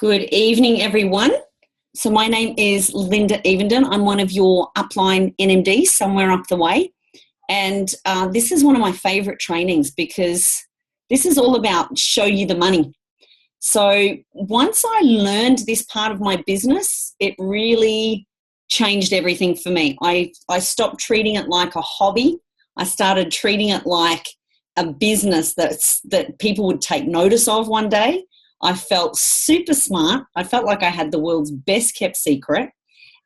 Good evening, everyone. So my name is Linda Evenden. I'm one of your upline NMDs somewhere up the way. And this is one of my favourite trainings because this is all about show you the money. So once I learned this part of my business, it really changed everything for me. I stopped treating it like a hobby. I started treating it like a business that people would take notice of one day. I felt super smart. I felt like I had the world's best kept secret,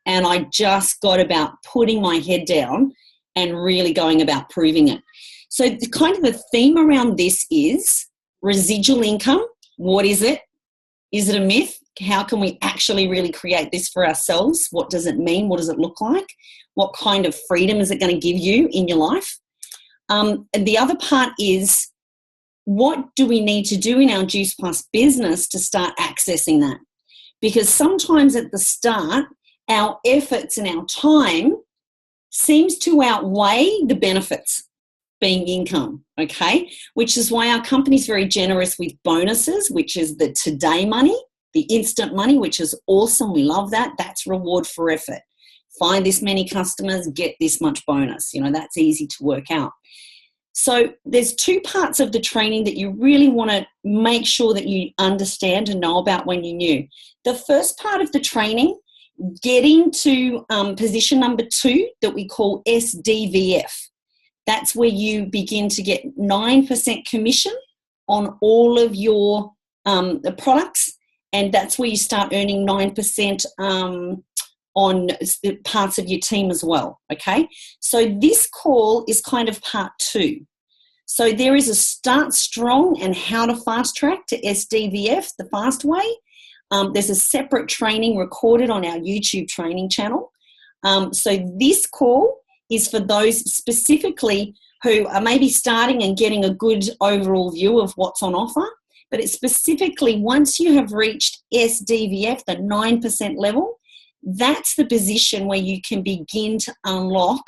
and I just got about putting my head down and really going about proving it. So the theme around this is residual income. What is it? Is it a myth? How can we actually really create this for ourselves? What does it mean? What does it look like? What kind of freedom is it going to give you in your life? And the other part is, what do we need to do in our Juice Plus business to start accessing that? Because sometimes at the start, our efforts and our time seems to outweigh the benefits being income, okay? Which is why our company's very generous with bonuses, which is the today money, the instant money, which is awesome. We love that. That's reward for effort. Find this many customers, get this much bonus. You know, that's easy to work out. So there's two parts of the training that you really want to make sure that you understand and know about when you're new. The first part of the training, getting to position number 2 that we call SDVF. That's where you begin to get 9% commission on all of your products, and that's where you start earning 9% on parts of your team as well, okay? So this call is kind of part 2. So there is a start strong and how to fast track to SDVF, the fast way. There's a separate training recorded on our YouTube training channel. So this call is for those specifically who are maybe starting and getting a good overall view of what's on offer. But it's specifically once you have reached SDVF, the 9% level, that's the position where you can begin to unlock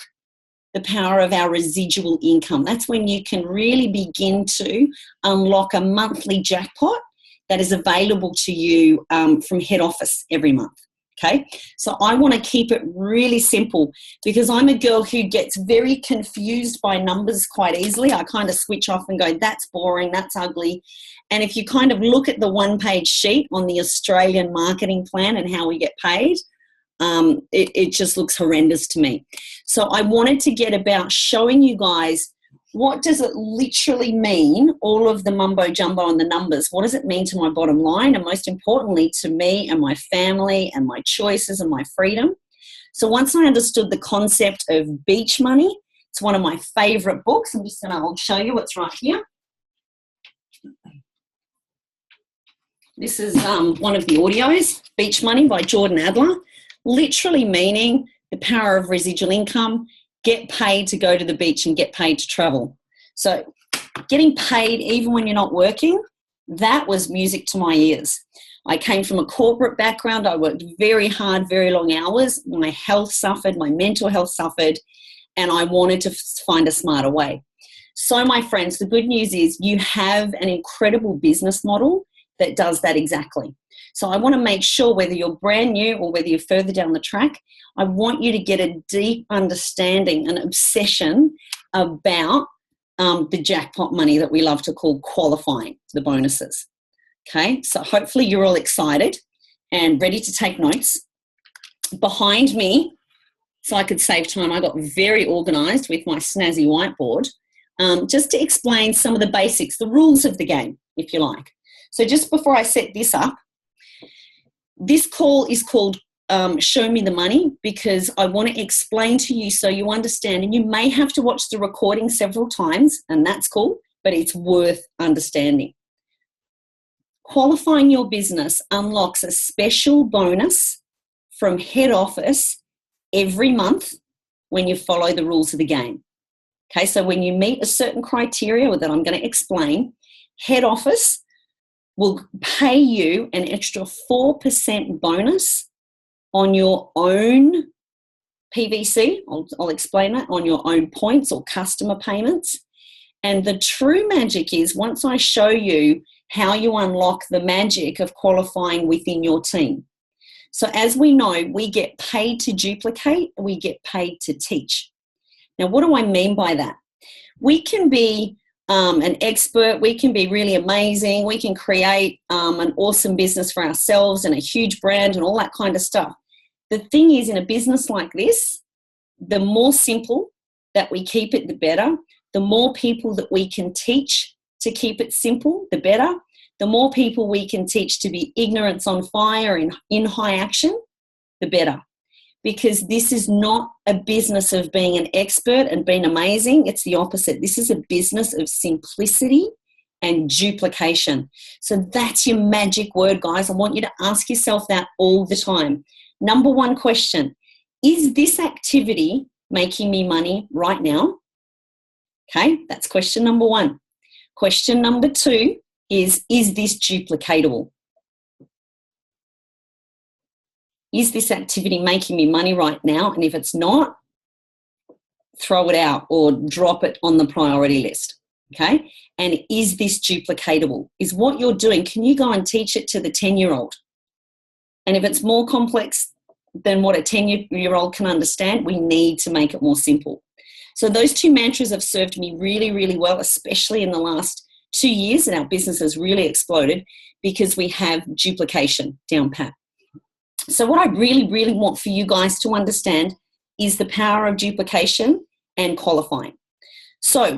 the power of our residual income. That's when you can really begin to unlock a monthly jackpot that is available to you from head office every month. Okay, so I want to keep it really simple because I'm a girl who gets very confused by numbers quite easily. I kind of switch off and go, that's boring, that's ugly. And if you kind of look at the one-page sheet on the Australian marketing plan and how we get paid, it just looks horrendous to me. So I wanted to get about showing you guys, what does it literally mean, all of the mumbo jumbo and the numbers? What does it mean to my bottom line? And most importantly, to me and my family and my choices and my freedom. So once I understood the concept of beach money, it's one of my favorite books. I'm just going to show you what's right here. This is one of the audios, Beach Money by Jordan Adler, literally meaning the power of residual income. Get paid to go to the beach and get paid to travel. So getting paid even when you're not working, that was music to my ears. I came from a corporate background. I worked very hard, very long hours. My health suffered, my mental health suffered, and I wanted to find a smarter way. So my friends, the good news is you have an incredible business model that does that exactly. So I want to make sure whether you're brand new or whether you're further down the track, I want you to get a deep understanding and obsession about the jackpot money that we love to call qualifying, the bonuses. Okay, so hopefully you're all excited and ready to take notes. Behind me, so I could save time, I got very organised with my snazzy whiteboard just to explain some of the basics, the rules of the game, if you like. So just before I set this up, this call is called Show Me the Money because I want to explain to you so you understand, and you may have to watch the recording several times, and that's cool, but it's worth understanding. Qualifying your business unlocks a special bonus from head office every month when you follow the rules of the game. Okay, so when you meet a certain criteria that I'm going to explain, head office will pay you an extra 4% bonus on your own PVC. I'll explain that, on your own points or customer payments. And the true magic is once I show you how you unlock the magic of qualifying within your team. So as we know, we get paid to duplicate, we get paid to teach. Now, what do I mean by that? We can be an expert, we can be really amazing, we can create an awesome business for ourselves and a huge brand and all that kind of stuff. The thing is, in a business like this, the more simple that we keep it, the better. The more people that we can teach to keep it simple, the better. The more people we can teach to be ignorance on fire and in high action, the better. Because this is not a business of being an expert and being amazing. It's the opposite. This is a business of simplicity and duplication. So that's your magic word, guys. I want you to ask yourself that all the time. Number one question, is this activity making me money right now? Okay, that's question number one. Question number two is this duplicatable? Is this activity making me money right now? And if it's not, throw it out or drop it on the priority list, okay? And is this duplicatable? Is what you're doing, can you go and teach it to the 10-year-old? And if it's more complex than what a 10-year-old can understand, we need to make it more simple. So those two mantras have served me really, really well, especially in the last 2 years, and our business has really exploded because we have duplication down pat. So what I really, really want for you guys to understand is the power of duplication and qualifying. So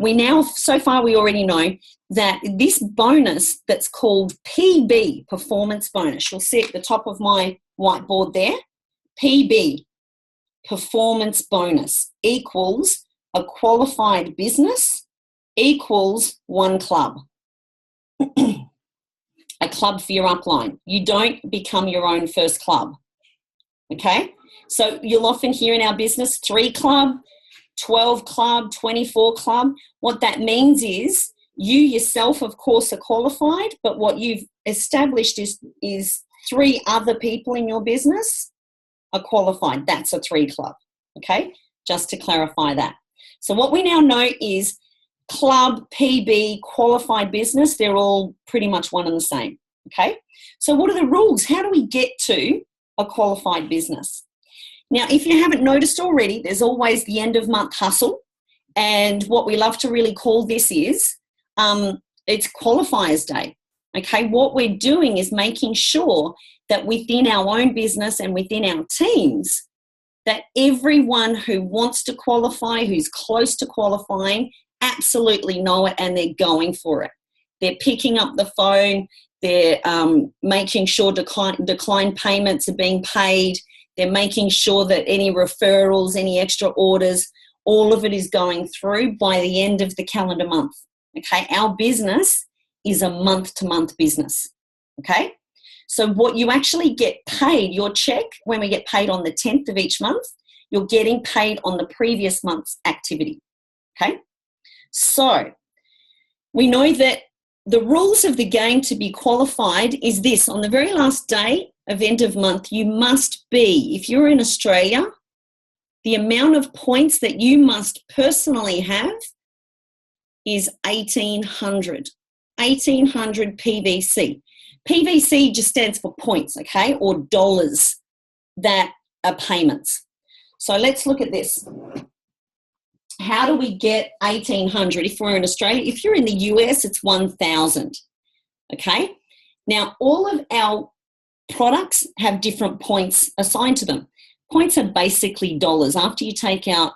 so far we already know that this bonus that's called PB, performance bonus, you'll see at the top of my whiteboard there, PB, performance bonus, equals a qualified business equals one club. A club for your upline. You don't become your own first club. Okay? So you'll often hear in our business 3 club, 12 club, 24 club. What that means is you yourself, of course, are qualified, but what you've established is 3 other people in your business are qualified. That's a 3 club. Okay? Just to clarify that. So what we now know is club, PB, qualified business, they're all pretty much one and the same, okay? So what are the rules? How do we get to a qualified business? Now, if you haven't noticed already, there's always the end of month hustle, and what we love to really call this is, it's qualifiers day, okay? What we're doing is making sure that within our own business and within our teams, that everyone who wants to qualify, who's close to qualifying, absolutely know it and they're going for it. They're picking up the phone, they're making sure decline payments are being paid, they're making sure that any referrals, any extra orders, all of it is going through by the end of the calendar month. Okay, our business is a month-to-month business. Okay, so what you actually get paid, your check, when we get paid on the 10th of each month, you're getting paid on the previous month's activity. Okay. So we know that the rules of the game to be qualified is this: on the very last day of end of month, you must be, if you're in Australia, the amount of points that you must personally have is 1,800 PVC. PVC just stands for points, okay, or dollars that are payments. So let's look at this. How do we get 1,800 if we're in Australia? If you're in the US, it's 1,000, okay? Now, all of our products have different points assigned to them. Points are basically dollars. After you take out,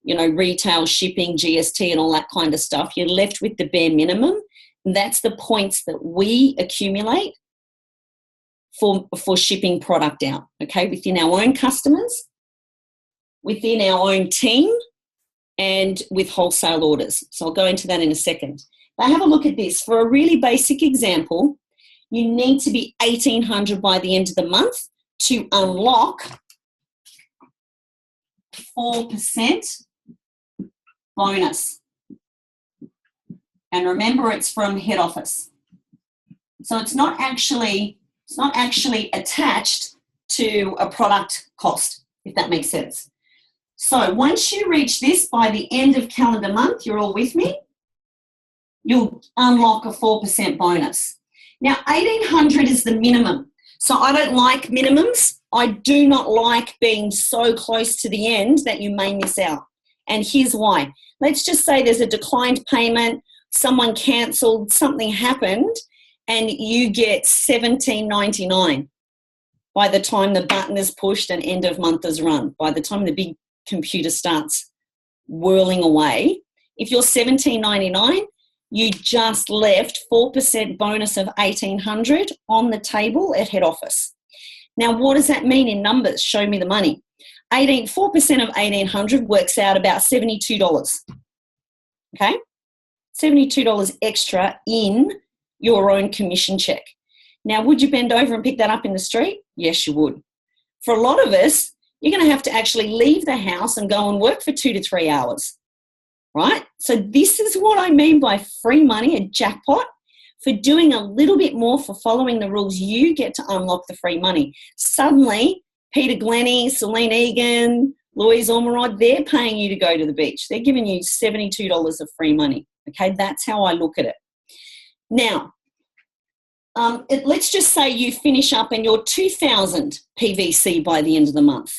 retail, shipping, GST and all that kind of stuff, you're left with the bare minimum. And that's the points that we accumulate for shipping product out, okay? Within our own customers, within our own team, and with wholesale orders. So I'll go into that in a second. But have a look at this. For a really basic example, you need to be 1,800 by the end of the month to unlock 4% bonus. And remember, it's from head office. So it's not actually attached to a product cost, if that makes sense. So once you reach this by the end of calendar month, you're all with me, you'll unlock a 4% bonus. Now, 1,800 is the minimum. So I don't like minimums. I do not like being so close to the end that you may miss out. And here's why. Let's just say there's a declined payment, someone cancelled, something happened, and you get $17.99 by the time the button is pushed and end of month is run, by the time the big computer starts whirling away. If you're $17.99, you just left 4% bonus of $1,800 on the table at head office. Now, what does that mean in numbers? Show me the money. 4% of $1,800 works out about $72. Okay? $72 extra in your own commission check. Now, would you bend over and pick that up in the street? Yes, you would. For a lot of us, you're going to have to actually leave the house and go and work for 2 to 3 hours, right? So this is what I mean by free money, a jackpot. For doing a little bit more, for following the rules, you get to unlock the free money. Suddenly, Peter Glennie, Celine Egan, Louise Ormerod, they're paying you to go to the beach. They're giving you $72 of free money. Okay, that's how I look at it. Now, let's just say you finish up and you're 2,000 PVC by the end of the month.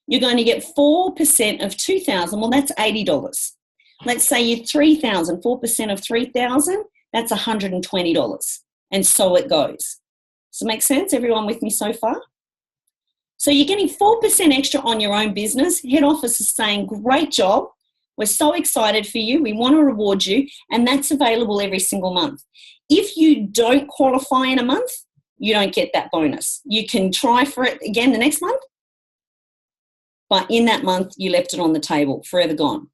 You're going to get 4% of 2,000. Well, that's $80. Let's say you're 3,000. 4% of 3,000, that's $120. And so it goes. Does it make sense? Everyone with me so far? So you're getting 4% extra on your own business. Head office is saying, great job. We're so excited for you. We want to reward you. And that's available every single month. If you don't qualify in a month, you don't get that bonus. You can try for it again the next month. But in that month, you left it on the table, forever gone.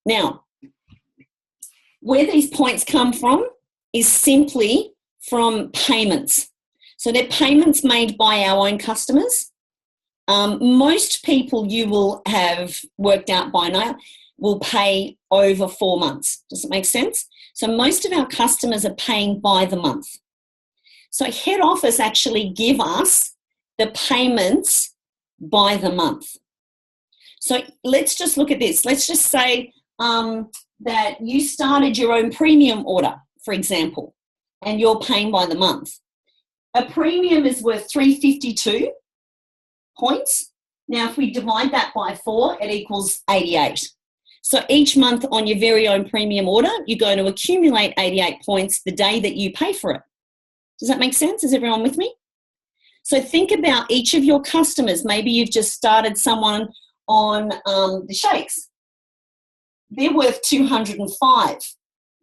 Now, where these points come from is simply from payments. So they're payments made by our own customers. Most people you will have worked out by now will pay over 4 months. Does it make sense? So most of our customers are paying by the month. So head office actually give us the payments by the month. So let's just look at this. Let's just say that you started your own premium order, for example, and you're paying by the month. A premium is worth 352 points. Now, if we divide that by 4, it equals 88. So each month on your very own premium order, you're going to accumulate 88 points the day that you pay for it. Does that make sense? Is everyone with me? So think about each of your customers. Maybe you've just started someone on the shakes. They're worth 205.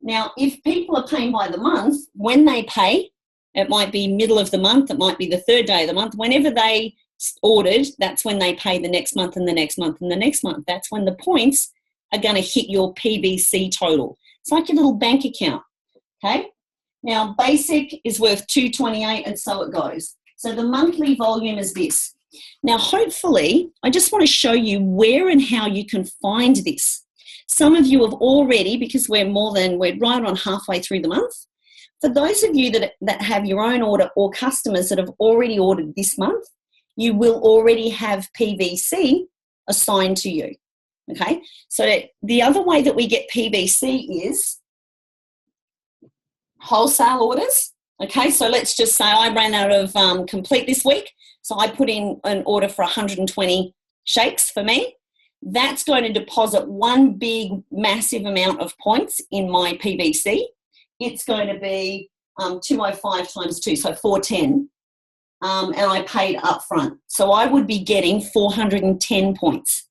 Now, if people are paying by the month, when they pay, it might be middle of the month, it might be the third day of the month. Whenever they ordered, that's when they pay the next month and the next month and the next month. That's when the points are going to hit your PVC total. It's like your little bank account, okay? Now, basic is worth 228 and so it goes. So the monthly volume is this. Now, hopefully, I just want to show you where and how you can find this. Some of you have already, because we're right on halfway through the month. For those of you that have your own order or customers that have already ordered this month, you will already have PVC assigned to you. Okay, so the other way that we get PVC is wholesale orders. Okay, so let's just say I ran out of complete this week, so I put in an order for 120 shakes for me. That's going to deposit one big massive amount of points in my PVC. It's going to be 205 times 2, so 410, and I paid up front. So I would be getting 410 points.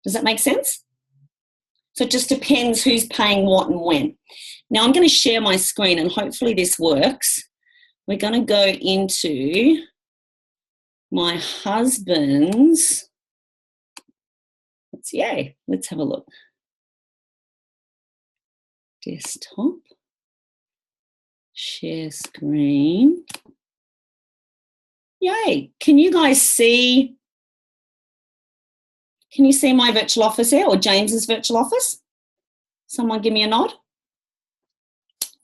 Does that make sense? So it just depends who's paying what and when. Now I'm going to share my screen and hopefully this works. We're going to go into my husband's, let's have a look. Desktop, share screen. Yay, can you guys see? Can you see my virtual office here or James's virtual office? Someone give me a nod.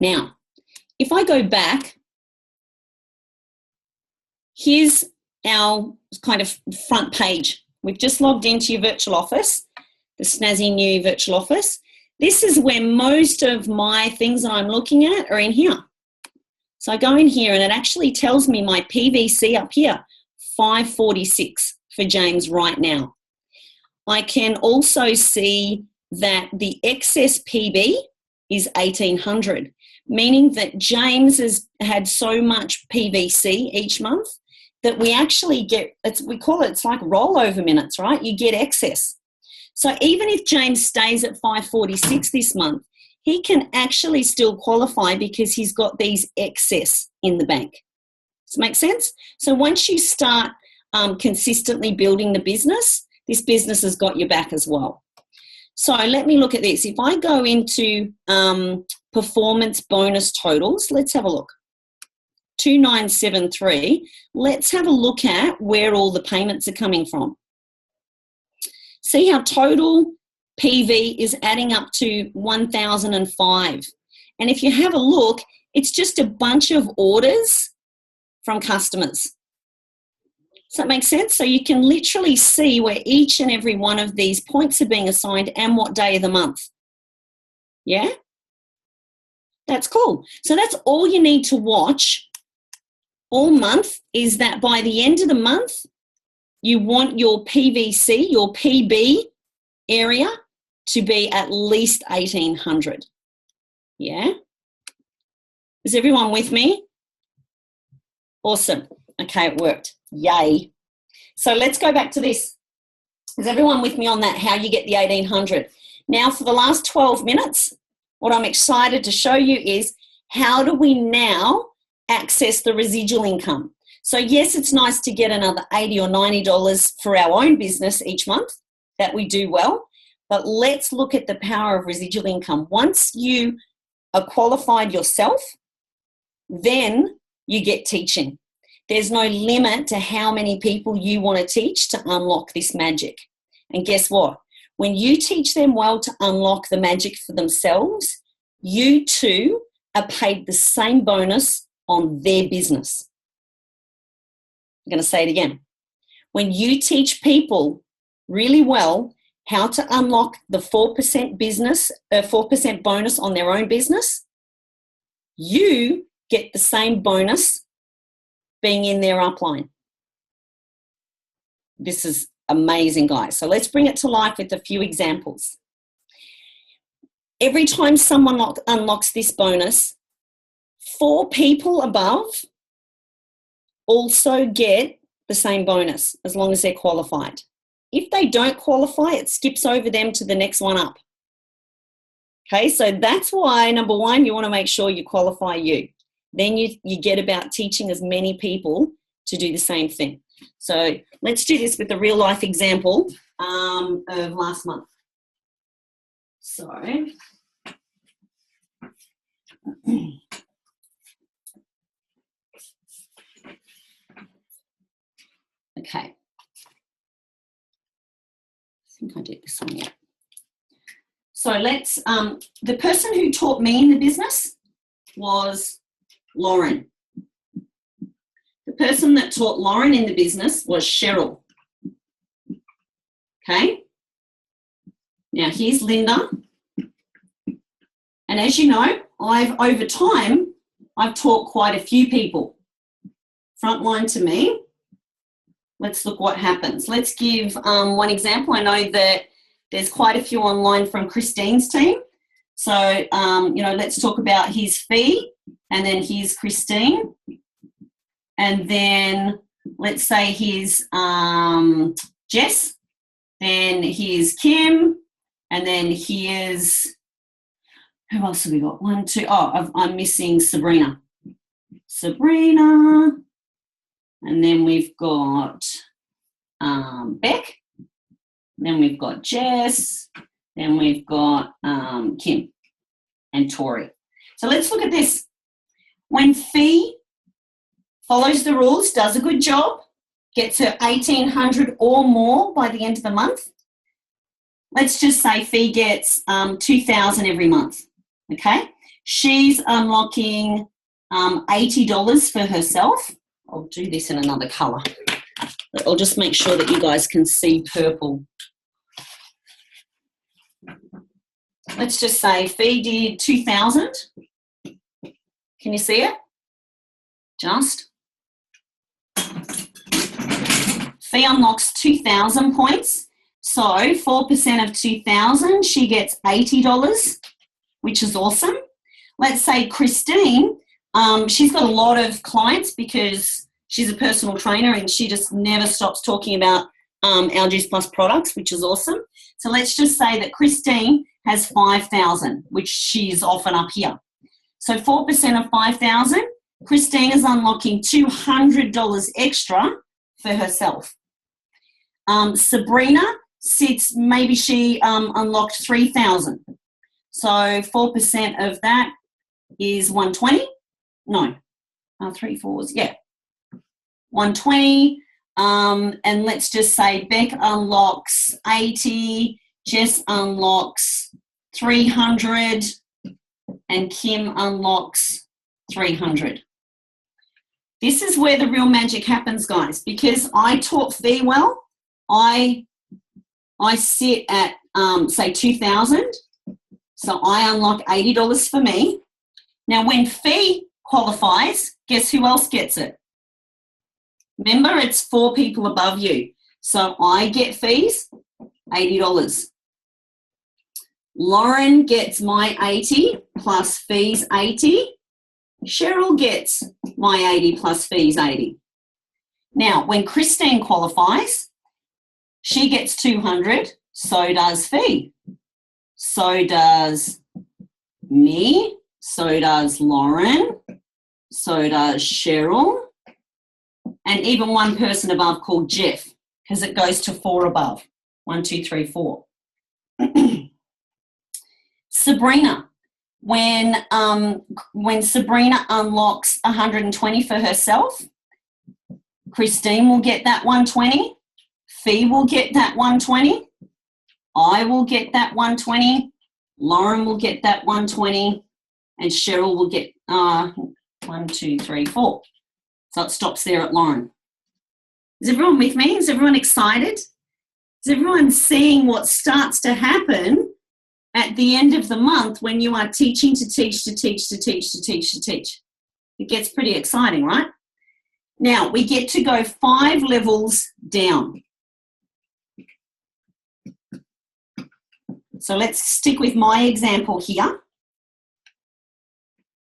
Now, if I go back, here's our kind of front page. We've just logged into your virtual office, the snazzy new virtual office. this is where most of my things that I'm looking at are in here. So I go in here and it actually tells me my PVC up here, 546 for James right now. I can also see that the excess PB is 1800, meaning that James has had so much PVC each month that we actually get, we call it, it's like rollover minutes, right? You get excess. So even if James stays at 546 this month, he can actually still qualify because he's got these excess in the bank. Does that make sense? So once you start consistently building the business, this business has got your back as well. So let me look at this. If I go into performance bonus totals, let's have a look. 2973. Let's have a look at where all the payments are coming from. See how total PV is adding up to 1,005. And if you have a look, it's just a bunch of orders from customers. Does that make sense? So you can literally see where each and every one of these points are being assigned and what day of the month. Yeah? That's cool. So that's all you need to watch all month, is that by the end of the month, you want your PVC, your PB area to be at least 1,800. Yeah? Is everyone with me? Awesome. Okay, it worked. Yay. So let's go back to this. Is everyone with me on that, how you get the 1,800? Now for the last 12 minutes, what I'm excited to show you is how do we now access the residual income? So yes, it's nice to get another $80 or $90 for our own business each month that we do well, but let's look at the power of residual income. Once you are qualified yourself, then you get teaching. There's no limit to how many people you want to teach to unlock this magic. And guess what? When you teach them well to unlock the magic for themselves, you too are paid the same bonus on their business. I'm going to say it again. When you teach people really well how to unlock the 4% business, 4% bonus on their own business, you get the same bonus being in their upline. This is amazing, guys. So let's bring it to life with a few examples. Every time someone unlocks this bonus, 4 people above also get the same bonus as long as they're qualified. If they don't qualify, it skips over them to the next one up. Okay, so that's why, number one, you want to make sure you qualify you. Then you get about teaching as many people to do the same thing. So let's do this with a real life example of last month. So, okay. I think I did this one, yeah. So let's, the person who taught me in the business was Lauren. The person that taught Lauren in the business was Cheryl. Okay. Now here's Linda. And as you know, over time, I've taught quite a few people. Frontline to me. Let's look what happens. Let's give one example. I know that there's quite a few online from Christine's team. So, let's talk about his fee, and then here's Christine. And then let's say here's Jess. Then here's Kim. And then here's, who else have we got? 1, 2, I'm missing Sabrina. Sabrina. And then we've got Beck. Then we've got Jess. Then we've got Kim and Tori. So let's look at this. When Fee follows the rules, does a good job, gets her 1,800 or more by the end of the month. Let's just say Fee gets 2,000 every month. Okay, she's unlocking $80 for herself. I'll do this in another colour. I'll just make sure that you guys can see purple. let's just say fee did 2,000. Can you see it? Just. Fee unlocks 2,000 points. So 4% of 2,000, she gets $80, which is awesome. Let's say Christine, she's got a lot of clients because she's a personal trainer and she just never stops talking about our Juice Plus products, which is awesome. So let's just say that Christine has 5,000, which she's often up here. So 4% of 5,000, Christine is unlocking $200 extra for herself. Sabrina sits, maybe she unlocked 3,000. So 4% of that is 120. No, 3 4s, yeah. 120. And let's just say Beck unlocks 80, Jess unlocks 300, and Kim unlocks 300. This is where the real magic happens, guys, because I taught fee well. I sit at, say, 2,000. So I unlock $80 for me. Now, when fee qualifies, guess who else gets it? Remember, it's 4 people above you. So I get fees, $80. Lauren gets my 80 plus fees 80. Cheryl gets my 80 plus fees 80. Now, when Christine qualifies, she gets 200, so does fee. So does me, so does Lauren, so does Cheryl, and even one person above called Jeff, because it goes to 4 above. 1, 2, 3, 4. Sabrina, when Sabrina unlocks 120 for herself, Christine will get that 120, Fee will get that 120, I will get that 120, Lauren will get that 120, and Cheryl will get 1, 2, 3, 4. So it stops there at Lauren. Is everyone with me? Is everyone excited? Is everyone seeing what starts to happen at the end of the month when you are teaching to teach to teach to teach to teach to teach? It gets pretty exciting, right? Now, we get to go 5 levels down. So let's stick with my example here.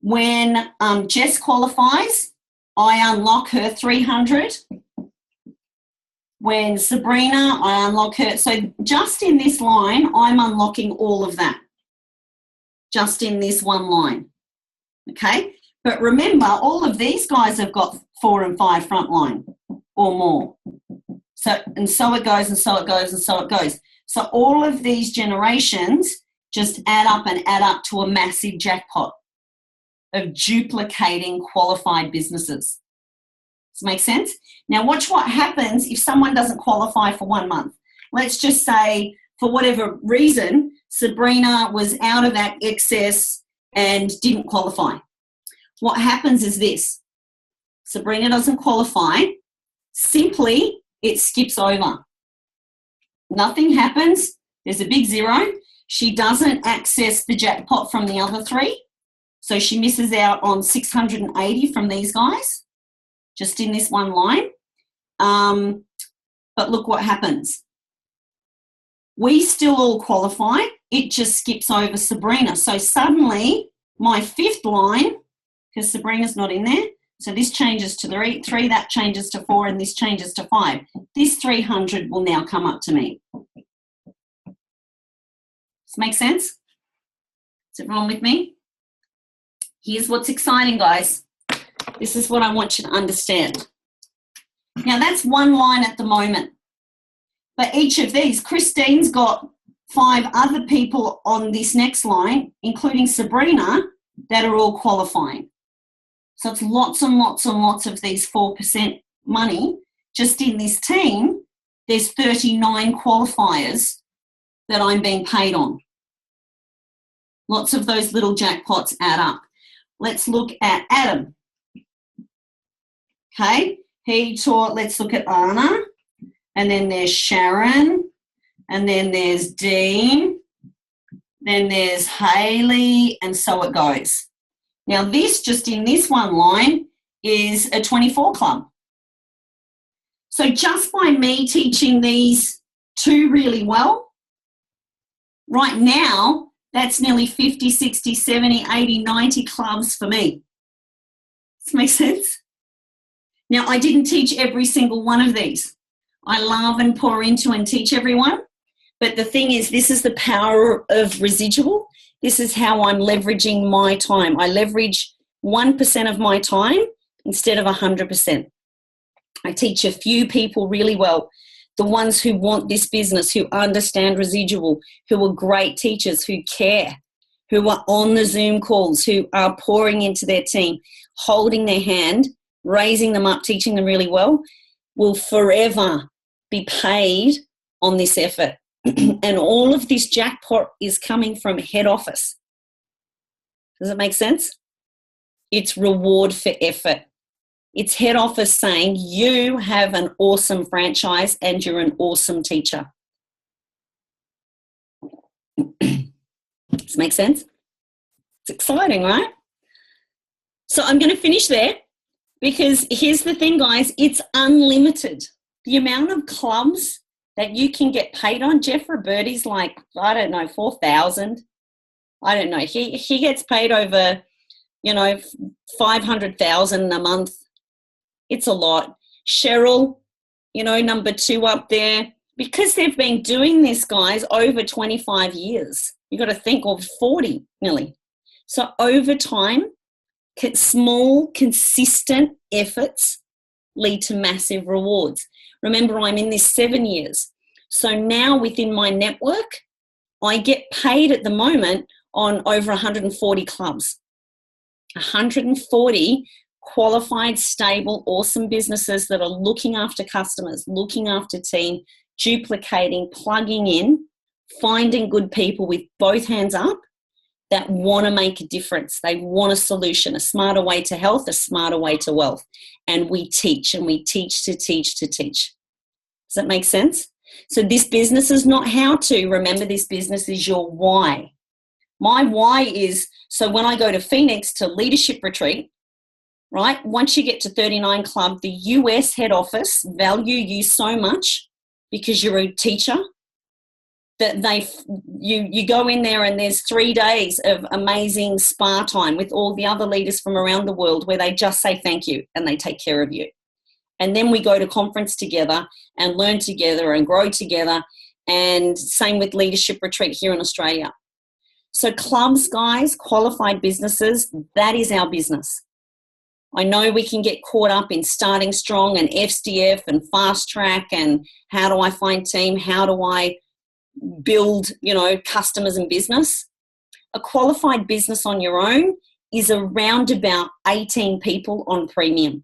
When Jess qualifies, I unlock her 300. When Sabrina, I unlock her. So just in this line, I'm unlocking all of that. Just in this one line. Okay? But remember, all of these guys have got 4 and 5 front line or more. So it goes, and so it goes, and so it goes. So all of these generations just add up to a massive jackpot of duplicating qualified businesses. Does that make sense? Now watch what happens if someone doesn't qualify for 1 month. Let's just say, for whatever reason, Sabrina was out of that excess and didn't qualify. What happens is this. Sabrina doesn't qualify. Simply, it skips over. Nothing happens. There's a big 0. She doesn't access the jackpot from the other 3. So she misses out on 680 from these guys, just in this one line. But look what happens. We still all qualify. It just skips over Sabrina. So suddenly, my 5th line, because Sabrina's not in there, so this changes to 3, that changes to 4, and this changes to 5. This 300 will now come up to me. Does this make sense? Is everyone with me? Here's what's exciting, guys. This is what I want you to understand. Now, that's one line at the moment. But each of these, Christine's got 5 other people on this next line, including Sabrina, that are all qualifying. So it's lots and lots and lots of these 4% money. Just in this team, there's 39 qualifiers that I'm being paid on. Lots of those little jackpots add up. Let's look at Adam. Okay, he taught, let's look at Anna, and then there's Sharon, and then there's Dean, then there's Haley, and so it goes. Now this, just in this one line, is a 24 club. So just by me teaching these two really well, right now, that's nearly 50, 60, 70, 80, 90 clubs for me. Does that make sense? Now, I didn't teach every single one of these. I love and pour into and teach everyone. But the thing is, this is the power of residual. This is how I'm leveraging my time. I leverage 1% of my time instead of 100%. I teach a few people really well, the ones who want this business, who understand residual, who are great teachers, who care, who are on the Zoom calls, who are pouring into their team, holding their hand, raising them up, teaching them really well, will forever be paid on this effort. And all of this jackpot is coming from head office. Does it make sense? It's reward for effort. It's head office saying you have an awesome franchise and you're an awesome teacher. Does it make sense? It's exciting, right? So I'm going to finish there because here's the thing, guys. It's unlimited. The amount of clubs that you can get paid on. Jeff Roberti's like, I don't know, 4,000. I don't know. He gets paid over, 500,000 a month. It's a lot. Cheryl, number 2 up there, because they've been doing this, guys, over 25 years. You've got to think of 40 nearly. So over time, small, consistent efforts lead to massive rewards. Remember, I'm in this 7 years. So now within my network, I get paid at the moment on over 140 clubs. 140 qualified, stable, awesome businesses that are looking after customers, looking after team, duplicating, plugging in, finding good people with both hands up that want to make a difference. They want a solution, a smarter way to health, a smarter way to wealth. And we teach to teach to teach. Does that make sense? So this business is not how to. Remember, this business is your why. My why is, so when I go to Phoenix to leadership retreat, right, once you get to 39 Club, the US head office value you so much because you're a teacher that you go in there and there's 3 days of amazing spa time with all the other leaders from around the world where they just say thank you and they take care of you. And then we go to conference together and learn together and grow together, and same with leadership retreat here in Australia. So clubs, guys, qualified businesses, that is our business. I know we can get caught up in starting strong and FDF and fast track and how do I find team, how do I build, customers and business. A qualified business on your own is around about 18 people on premium.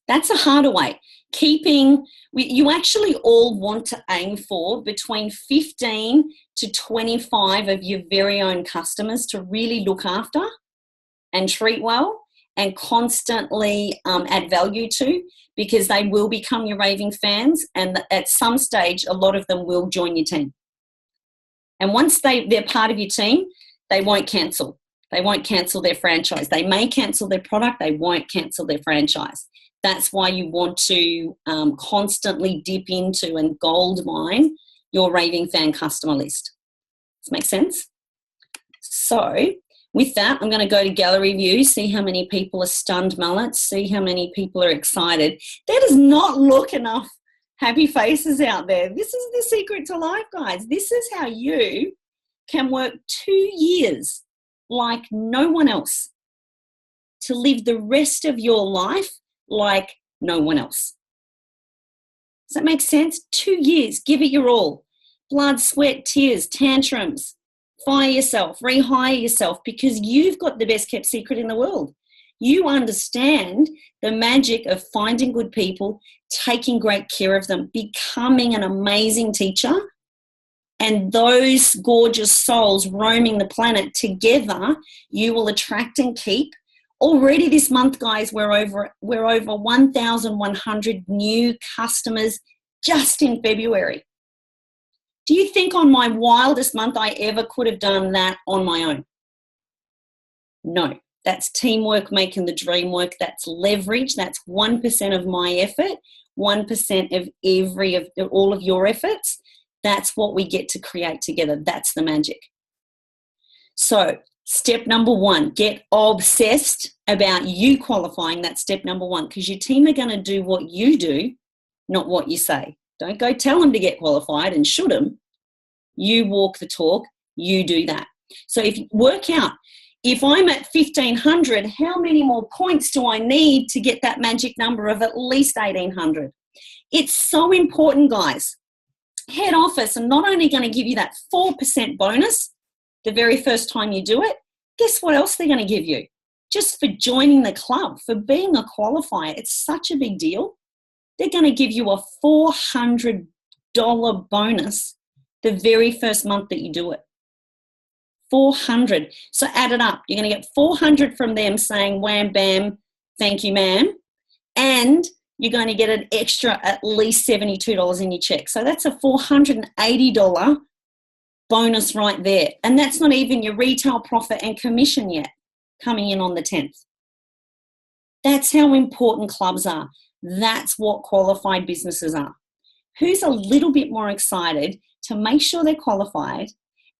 That's a harder way. You actually all want to aim for between 15 to 25 of your very own customers to really look after and treat well and constantly add value to, because they will become your raving fans, and at some stage a lot of them will join your team. And once they're part of your team, they won't cancel. They won't cancel their franchise. They may cancel their product, they won't cancel their franchise. That's why you want to constantly dip into and gold mine your raving fan customer list. Does that make sense? So with that, I'm going to go to gallery view, see how many people are stunned mullets, see how many people are excited. There does not look enough happy faces out there. This is the secret to life, guys. This is how you can work 2 years like no one else to live the rest of your life like no one else. Does that make sense? 2 years, give it your all. Blood, sweat, tears, tantrums. Fire yourself, rehire yourself, because you've got the best kept secret in the world. You understand the magic of finding good people, taking great care of them, becoming an amazing teacher, and those gorgeous souls roaming the planet together, you will attract and keep. Already this month, guys, we're over 1,100 new customers just in February. Do you think on my wildest month I ever could have done that on my own? No. That's teamwork making the dream work. That's leverage. That's 1% of my effort, 1% of all of your efforts. That's what we get to create together. That's the magic. So step number 1, get obsessed about you qualifying. That's step number 1, because your team are going to do what you do, not what you say. Don't go tell them to get qualified and should them. You walk the talk. You do that. So if you work out, if I'm at 1,500, how many more points do I need to get that magic number of at least 1,800? It's so important, guys. Head office are not only going to give you that 4% bonus the very first time you do it, guess what else they're going to give you? Just for joining the club, for being a qualifier. It's such a big deal. They're going to give you a $400 bonus the very first month that you do it. 400. So add it up. You're going to get 400 from them saying, wham, bam, thank you, ma'am. And you're going to get an extra at least $72 in your check. So that's a $480 bonus right there. And that's not even your retail profit and commission yet coming in on the 10th. That's how important clubs are. That's what qualified businesses are. Who's a little bit more excited to make sure they're qualified?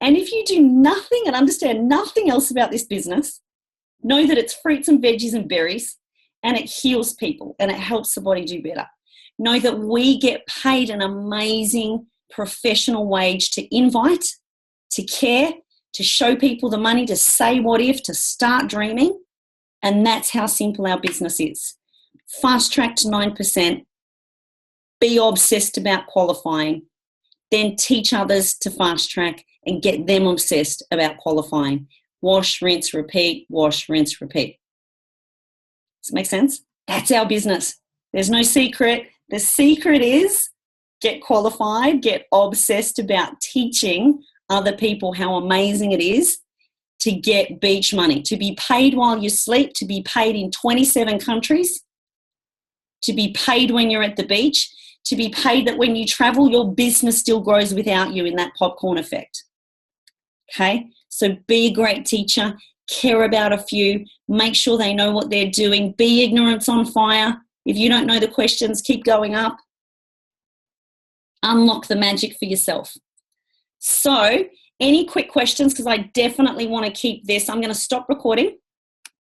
And if you do nothing and understand nothing else about this business, know that it's fruits and veggies and berries, and it heals people and it helps the body do better. Know that we get paid an amazing professional wage to invite, to care, to show people the money, to say what if, to start dreaming. And that's how simple our business is. Fast track to 9%. Be obsessed about qualifying. Then teach others to fast track and get them obsessed about qualifying. Wash, rinse, repeat, wash, rinse, repeat. Does it make sense? That's our business. There's no secret. The secret is get qualified, get obsessed about teaching other people how amazing it is to get beach money, to be paid while you sleep, to be paid in 27 countries, to be paid when you're at the beach, to be paid that when you travel, your business still grows without you in that popcorn effect. Okay? So be a great teacher, care about a few, make sure they know what they're doing, be ignorance on fire. If you don't know the questions, keep going up. Unlock the magic for yourself. So, any quick questions? Because I definitely want to keep this. I'm going to stop recording